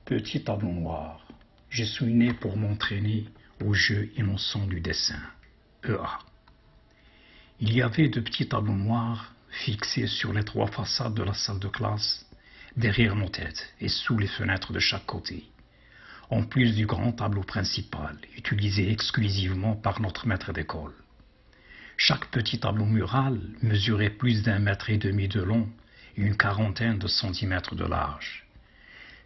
Petit tableau noir, je suis né pour m'entraîner au jeu innocent du dessin. E.A. Il y avait de petits tableaux noirs fixés sur les trois façades de la salle de classe, derrière nos têtes et sous les fenêtres de chaque côté, en plus du grand tableau principal, utilisé exclusivement par notre maître d'école. Chaque petit tableau mural mesurait plus d'1,5 mètre de long et une quarantaine de centimètres de large.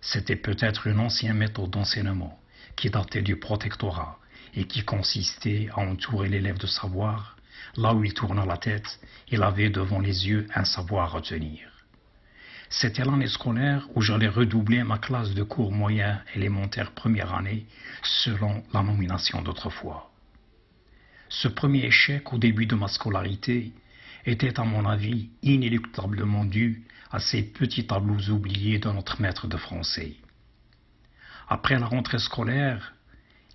C'était peut-être une ancienne méthode d'enseignement qui datait du protectorat et qui consistait à entourer l'élève de savoir. Là où il tourna la tête, il avait devant les yeux un savoir à retenir. C'était l'année scolaire où j'allais redoubler ma classe de cours moyen élémentaire première année selon la nomination d'autrefois. Ce premier échec au début de ma scolarité était à mon avis inéluctablement dû à ces petits tableaux oubliés de notre maître de français. Après la rentrée scolaire,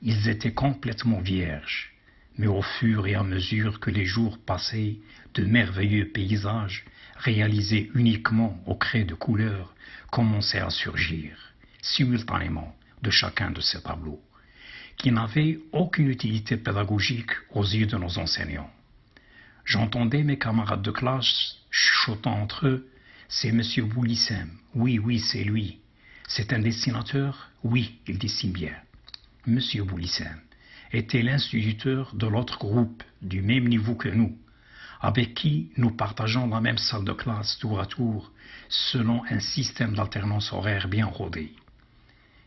ils étaient complètement vierges, mais au fur et à mesure que les jours passaient, de merveilleux paysages, réalisés uniquement au crayon de couleur, commençaient à surgir, simultanément, de chacun de ces tableaux, qui n'avaient aucune utilité pédagogique aux yeux de nos enseignants. J'entendais mes camarades de classe chuchotant entre eux: « C'est Monsieur Boulissem, oui, c'est lui. C'est un dessinateur, oui, il dessine bien. » Monsieur Boulissem était l'instituteur de l'autre groupe, du même niveau que nous, avec qui nous partageons la même salle de classe tour à tour, selon un système d'alternance horaire bien rodé.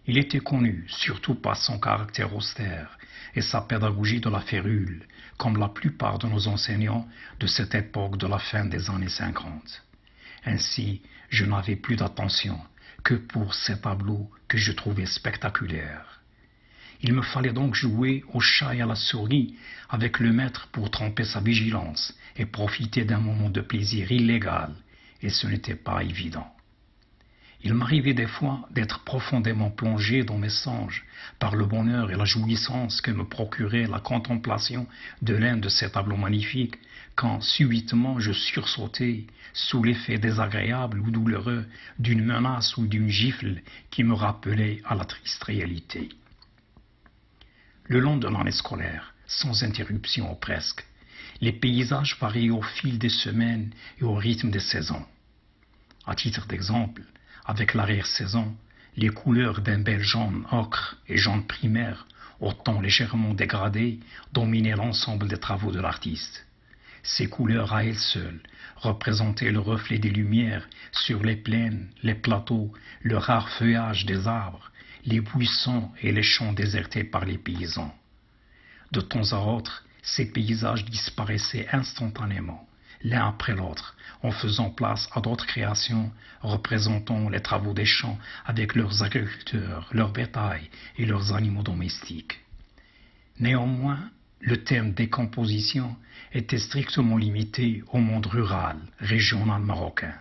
Il était connu, surtout par son caractère austère et sa pédagogie de la férule, comme la plupart de nos enseignants de cette époque de la fin des années 50. Ainsi, je n'avais plus d'attention que pour ces tableaux que je trouvais spectaculaires. Il me fallait donc jouer au chat et à la souris avec le maître pour tromper sa vigilance et profiter d'un moment de plaisir illégal, et ce n'était pas évident. Il m'arrivait des fois d'être profondément plongé dans mes songes par le bonheur et la jouissance que me procurait la contemplation de l'un de ces tableaux magnifiques, quand subitement je sursautais sous l'effet désagréable ou douloureux d'une menace ou d'une gifle qui me rappelait à la triste réalité. Le long de l'année scolaire, sans interruption ou presque, les paysages variaient au fil des semaines et au rythme des saisons. À titre d'exemple, avec l'arrière-saison, les couleurs d'un bel jaune ocre et jaune primaire, au ton légèrement dégradé, dominaient l'ensemble des travaux de l'artiste. Ces couleurs à elles seules représentaient le reflet des lumières sur les plaines, les plateaux, le rare feuillage des arbres, les buissons et les champs désertés par les paysans. De temps à autre, ces paysages disparaissaient instantanément, l'un après l'autre, en faisant place à d'autres créations représentant les travaux des champs avec leurs agriculteurs, leurs bétail et leurs animaux domestiques. Néanmoins, le terme décomposition était strictement limité au monde rural, régional marocain.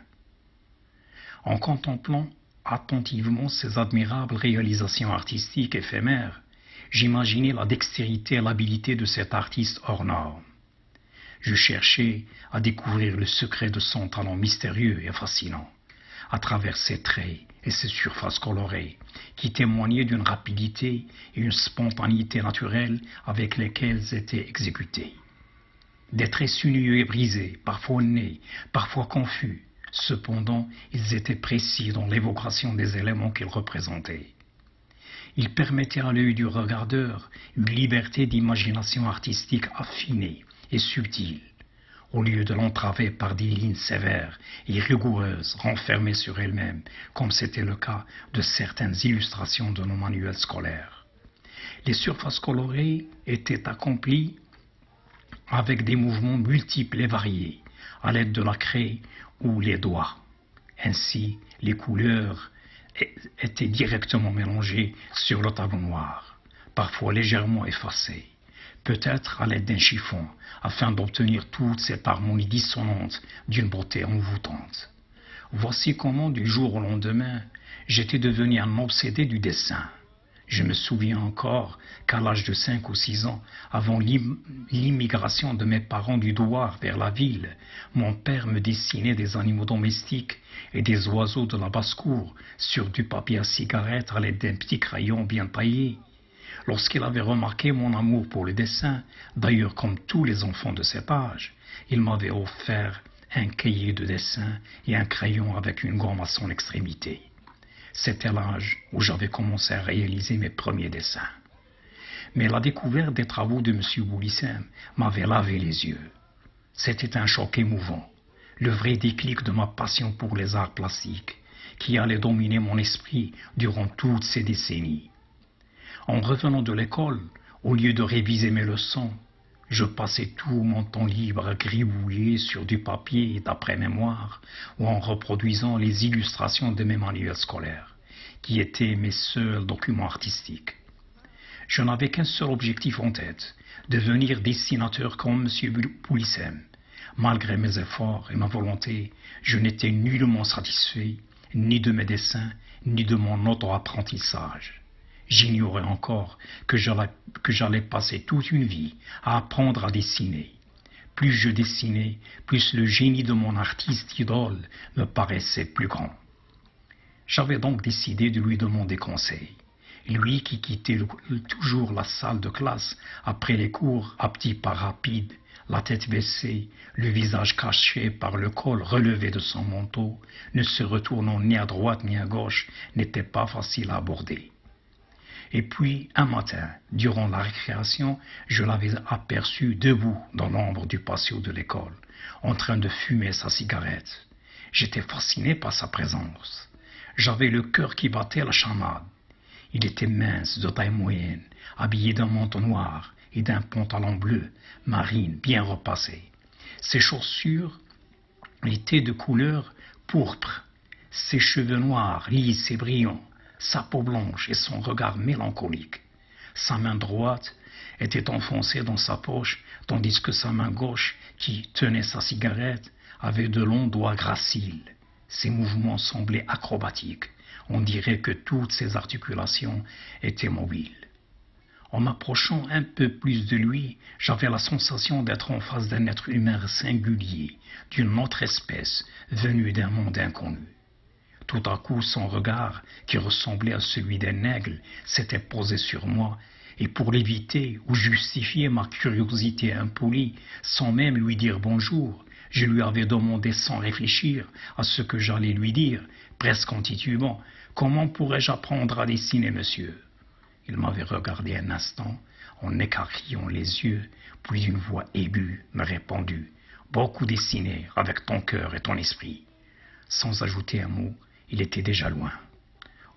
En contemplant attentivement ces admirables réalisations artistiques éphémères, j'imaginais la dextérité et l'habileté de cet artiste hors norme. Je cherchais à découvrir le secret de son talent mystérieux et fascinant, à travers ses traits et ses surfaces colorées, qui témoignaient d'une rapidité et une spontanéité naturelle avec lesquelles étaient exécutés. Des traits sinueux et brisés, parfois nés, parfois confus, cependant ils étaient précis dans l'évocation des éléments qu'ils représentaient. Ils permettaient à l'œil du regardeur une liberté d'imagination artistique affinée et subtile, au lieu de l'entraver par des lignes sévères et rigoureuses renfermées sur elles-mêmes, comme c'était le cas de certaines illustrations de nos manuels scolaires. Les surfaces colorées étaient accomplies avec des mouvements multiples et variés, à l'aide de la craie ou les doigts. Ainsi, les couleurs étaient directement mélangées sur le tableau noir, parfois légèrement effacées, peut-être à l'aide d'un chiffon, afin d'obtenir toute cette harmonie dissonante d'une beauté envoûtante. Voici comment, du jour au lendemain, j'étais devenu un obsédé du dessin. Je me souviens encore qu'à l'âge de 5 ou 6 ans, avant l'immigration de mes parents du Douar vers la ville, mon père me dessinait des animaux domestiques et des oiseaux de la basse-cour sur du papier à cigarette à l'aide d'un petit crayon bien taillé. Lorsqu'il avait remarqué mon amour pour le dessin, d'ailleurs comme tous les enfants de cet âge, il m'avait offert un cahier de dessin et un crayon avec une gomme à son extrémité. C'était l'âge où j'avais commencé à réaliser mes premiers dessins. Mais la découverte des travaux de M. Boulissem m'avait lavé les yeux. C'était un choc émouvant, le vrai déclic de ma passion pour les arts plastiques, qui allait dominer mon esprit durant toutes ces décennies. En revenant de l'école, au lieu de réviser mes leçons, je passais tout mon temps libre à gribouiller sur du papier d'après-mémoire ou en reproduisant les illustrations de mes manuels scolaires, qui étaient mes seuls documents artistiques. Je n'avais qu'un seul objectif en tête, devenir dessinateur comme M. Boulissem. Malgré mes efforts et ma volonté, je n'étais nullement satisfait, ni de mes dessins, ni de mon auto-apprentissage. J'ignorais encore que j'allais passer toute une vie à apprendre à dessiner. Plus je dessinais, plus le génie de mon artiste idole me paraissait plus grand. J'avais donc décidé de lui demander conseil. Lui qui quittait toujours la salle de classe après les cours à petits pas rapides, la tête baissée, le visage caché par le col relevé de son manteau, ne se retournant ni à droite ni à gauche, n'était pas facile à aborder. Et puis, un matin, durant la récréation, je l'avais aperçu debout dans l'ombre du patio de l'école, en train de fumer sa cigarette. J'étais fasciné par sa présence. J'avais le cœur qui battait à la chamade. Il était mince, de taille moyenne, habillé d'un manteau noir et d'un pantalon bleu, marine, bien repassé. Ses chaussures étaient de couleur pourpre, ses cheveux noirs, lisses et brillants, sa peau blanche et son regard mélancolique. Sa main droite était enfoncée dans sa poche, tandis que sa main gauche, qui tenait sa cigarette, avait de longs doigts graciles. Ses mouvements semblaient acrobatiques. On dirait que toutes ses articulations étaient mobiles. En m'approchant un peu plus de lui, j'avais la sensation d'être en face d'un être humain singulier, d'une autre espèce, venue d'un monde inconnu. Tout à coup, son regard, qui ressemblait à celui d'un aigle, s'était posé sur moi, et pour l'éviter ou justifier ma curiosité impolie, sans même lui dire bonjour, je lui avais demandé sans réfléchir à ce que j'allais lui dire, presque en titubant, « Comment pourrais-je apprendre à dessiner, monsieur ?» Il m'avait regardé un instant, en écarquillant les yeux, puis d'une voix aiguë me répondit, « Beaucoup dessiner avec ton cœur et ton esprit. » Sans ajouter un mot, il était déjà loin.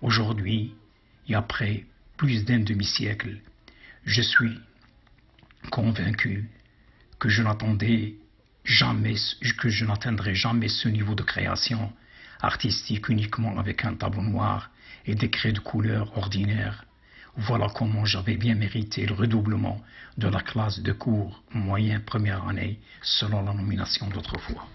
Aujourd'hui, et après plus d'un demi-siècle, je suis convaincu que je n'atteindrai jamais ce niveau de création artistique uniquement avec un tableau noir et des craies de couleur ordinaires. Voilà comment j'avais bien mérité le redoublement de la classe de cours moyen première année selon la nomination d'autrefois.